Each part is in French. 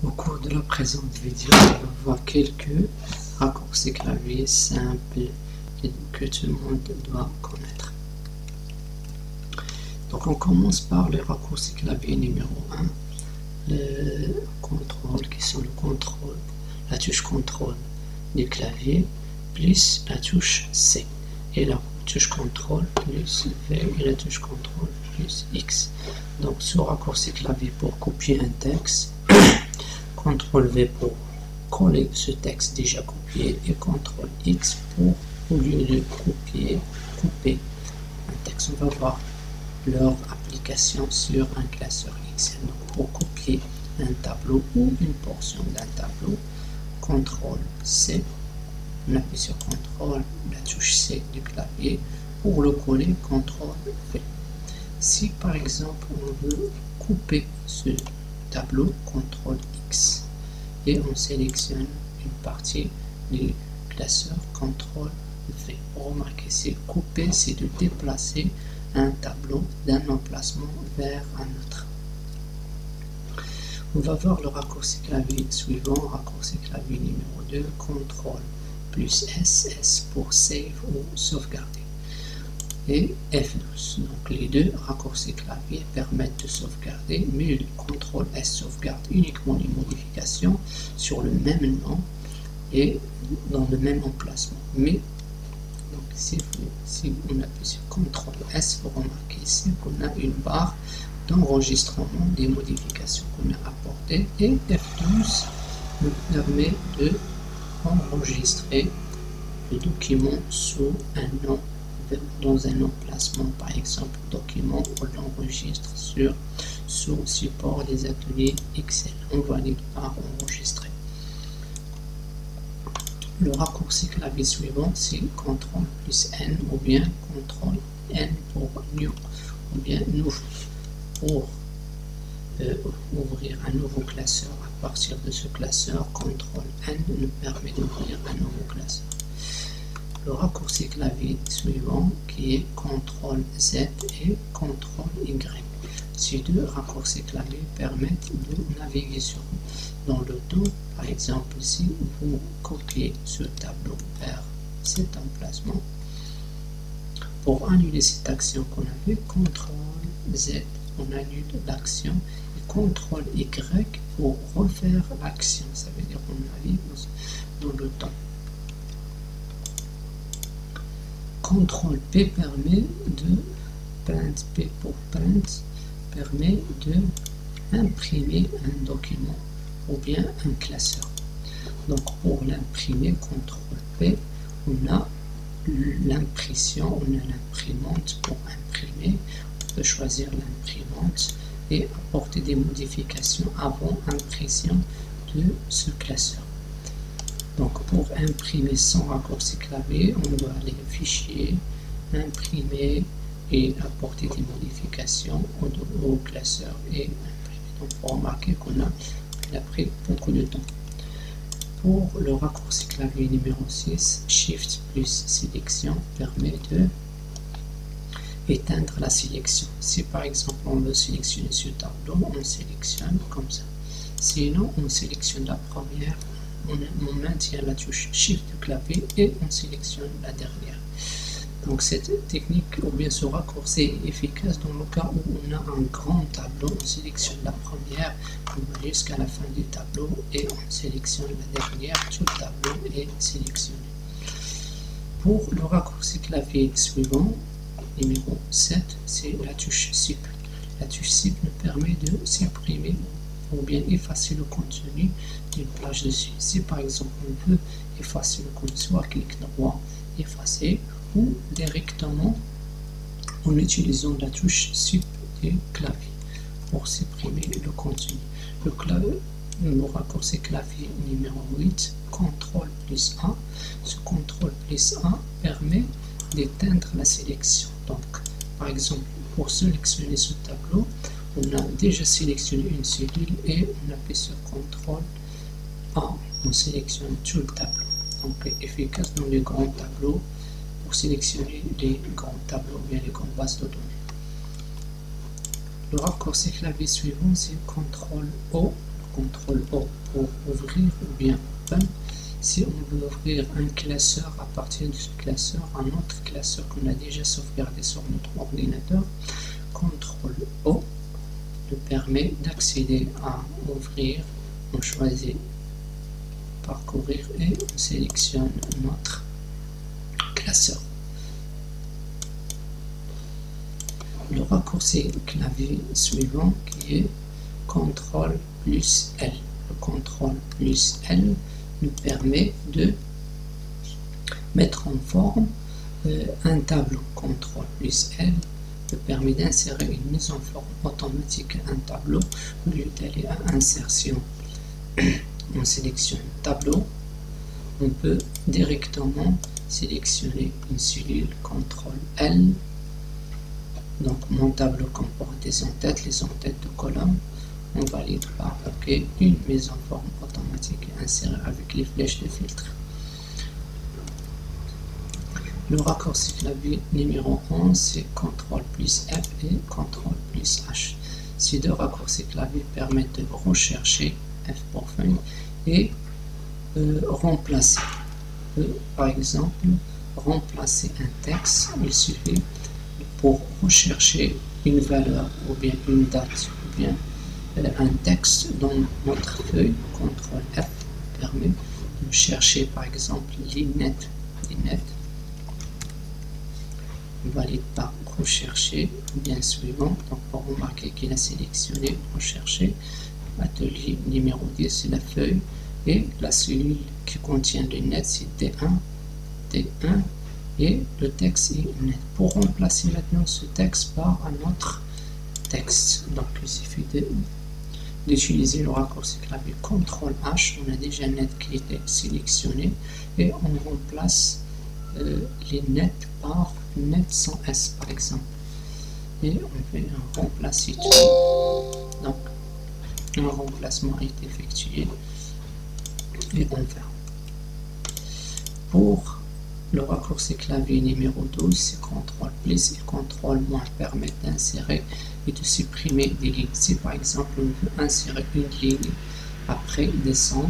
Au cours de la présente vidéo, on va voir quelques raccourcis clavier simples que tout le monde doit connaître. Donc on commence par le raccourci clavier numéro 1, le contrôle qui sont le contrôle, la touche contrôle du clavier plus la touche C et la touche contrôle plus V et la touche contrôle plus X. Donc ce raccourci clavier pour copier un texte, CTRL V pour coller ce texte déjà copié et CTRL X pour, au lieu de couper un texte. On va voir leur application sur un classeur Excel. Donc pour copier un tableau ou une portion d'un tableau, CTRL C, on appuie sur CTRL, la touche C du clavier. Pour le coller, CTRL V. Si par exemple on veut couper ce tableau, CTRL X, et on sélectionne une partie du classeur, CTRL V. Remarquez, c'est couper, c'est de déplacer un tableau d'un emplacement vers un autre. On va voir le raccourci clavier suivant, raccourci clavier numéro 2, CTRL plus S pour save ou sauvegarder, et F12. Donc les deux raccourcis clavier permettent de sauvegarder, mais le CTRL S sauvegarde uniquement les modifications sur le même nom et dans le même emplacement. Mais donc si on appuie sur CTRL S, vous remarquez ici qu'on a une barre d'enregistrement des modifications qu'on a apportées, et F12 nous permet de enregistrer le document sous un nom, dans un emplacement. Par exemple, document, on l'enregistre sous support des ateliers Excel. On va aller par enregistrer. Le raccourci clavier suivant, c'est CTRL plus N ou bien CTRL N pour New ou bien Nouveau. Pour ouvrir un nouveau classeur, à partir de ce classeur, CTRL N nous permet d'ouvrir un nouveau classeur. Le raccourci clavier suivant qui est CTRL Z et CTRL Y. Ces deux raccourcis clavier permettent de naviguer dans le dos. Par exemple, si vous copiez ce tableau vers cet emplacement, pour annuler cette action qu'on avait, CTRL Z, on annule l'action, et CTRL Y pour refaire l'action, ça veut dire qu'on navigue dans le temps. CTRL P permet P pour print, permet de imprimer un document ou bien un classeur. Donc pour l'imprimer, CTRL P, on a l'impression, on a l'imprimante pour imprimer. On peut choisir l'imprimante et apporter des modifications avant impression de ce classeur. Donc pour imprimer sans raccourci clavier, on doit aller fichier, imprimer et apporter des modifications au classeur et imprimer. Donc pour remarquer qu'on a pris beaucoup de temps. Pour le raccourci clavier numéro 6, Shift plus sélection permet de éteindre la sélection. Si par exemple on veut sélectionner ce tableau, on sélectionne comme ça. Sinon on sélectionne la première, on maintient la touche Shift du clavier et on sélectionne la dernière. Donc cette technique ou bien ce raccourci est efficace dans le cas où on a un grand tableau. On sélectionne la première, on va jusqu'à la fin du tableau et on sélectionne la dernière, tout le tableau est sélectionné. Pour le raccourci clavier suivant, numéro 7, c'est la touche SIP. La touche SIP nous permet de supprimer ou bien effacer le contenu d'une page dessus. Si par exemple on veut effacer le contenu, soit clic droit, effacer, ou directement en utilisant la touche SIP du clavier pour supprimer le contenu. Le raccourci clavier numéro 8, CTRL plus A. Ce CTRL plus A permet d'éteindre la sélection. Donc, par exemple, pour sélectionner ce tableau, on a déjà sélectionné une cellule et on appuie sur CTRL A. On sélectionne tout le tableau. Donc, efficace dans les grands tableaux pour sélectionner les grands tableaux, bien les grandes bases de données. Le raccourci clavier suivant, c'est CTRL O. CTRL CTRL O pour ouvrir ou bien open. Si on veut ouvrir un classeur à partir de ce classeur, un autre classeur qu'on a déjà sauvegardé sur notre ordinateur, CTRL O nous permet d'accéder à ouvrir. On choisit parcourir et on sélectionne notre classeur. Le raccourci clavier suivant qui est CTRL plus L. Le CTRL plus L nous permet de mettre en forme un tableau. CTRL plus L nous permet d'insérer une mise en forme automatique à un tableau au lieu d'aller à insertion. On sélectionne tableau, on peut directement sélectionner une cellule. CTRL L. Donc mon tableau comporte des en-têtes, les en-têtes de colonne. On valide par OK, une mise en forme automatique insérée avec les flèches de filtre. Le raccourci clavier numéro 11, c'est CTRL plus F et CTRL plus H. Ces deux raccourcis clavier permettent de rechercher, F pour feuille, et remplacer. Par exemple, remplacer un texte, il suffit pour rechercher une valeur ou bien une date ou bien un texte dans notre feuille. CTRL F permet de chercher par exemple l'inet. On valide par rechercher, bien suivant. Donc pour remarquer qu'il a sélectionné rechercher. Atelier numéro 10 c'est la feuille et la cellule qui contient l'inet c'est D1 et le texte est net. Pour remplacer maintenant ce texte par un autre texte, donc il suffit d'utiliser le raccourci clavier CTRL H. On a déjà net qui était sélectionné et on remplace les net par net sans S par exemple, et on fait un remplacer. Donc un remplacement est effectué et on ferme. Pour le raccourci clavier numéro 12, c'est CTRL plus et CTRL moins permettent d'insérer et de supprimer des lignes. Si par exemple on veut insérer une ligne après descendre,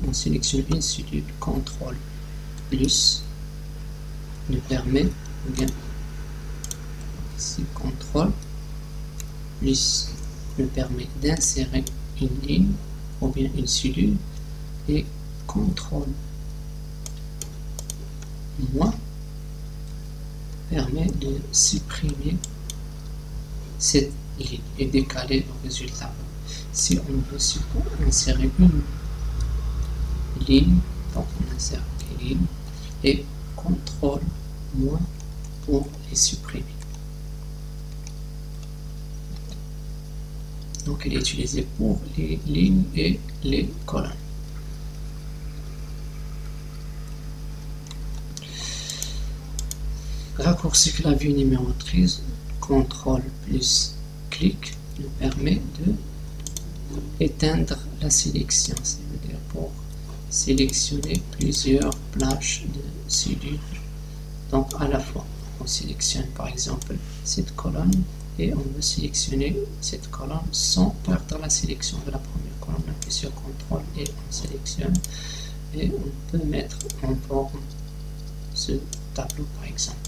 on sélectionne une cellule. CTRL plus nous permet, ou bien ici CTRL plus nous permet d'insérer une ligne ou bien une cellule, et CTRL moins permet de supprimer cette ligne et décaler le résultat. Si on veut insérer une ligne, donc on insère les lignes et CTRL moins pour les supprimer. Donc il est utilisé pour les lignes et les colonnes. Raccourci clavier numéro 13, CTRL plus clic nous permet de éteindre la sélection, c'est-à-dire pour sélectionner plusieurs plages de cellules. Donc à la fois, on sélectionne par exemple cette colonne et on veut sélectionner cette colonne sans perdre la sélection de la première colonne. On appuie sur CTRL et on sélectionne, et on peut mettre en forme ce tableau par exemple.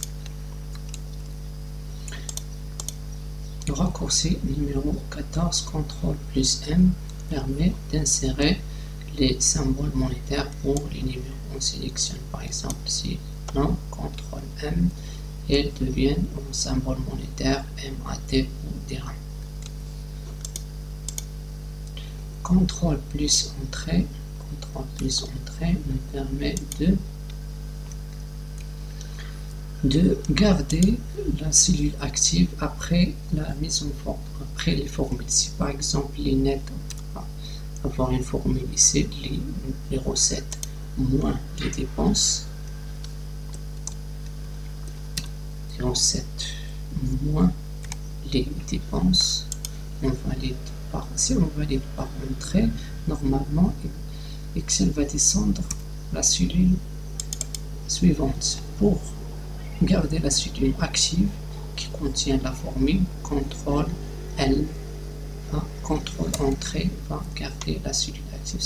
Le raccourci numéro 14, CTRL plus M, permet d'insérer les symboles monétaires pour les numéros. On sélectionne par exemple si non, CTRL M, et elles deviennent un symbole monétaire MAT ou dirham. CTRL plus entrée, nous permet de garder la cellule active après la mise en forme, après les formules. Si par exemple les nets, avoir une formule ici, les recettes moins les dépenses, les recettes moins les dépenses, on valide par, si on valide par entrée, normalement Excel va descendre la cellule suivante. Pour garder la cellule active qui contient la formule, CTRL L CTRL Entrée va garder la cellule active.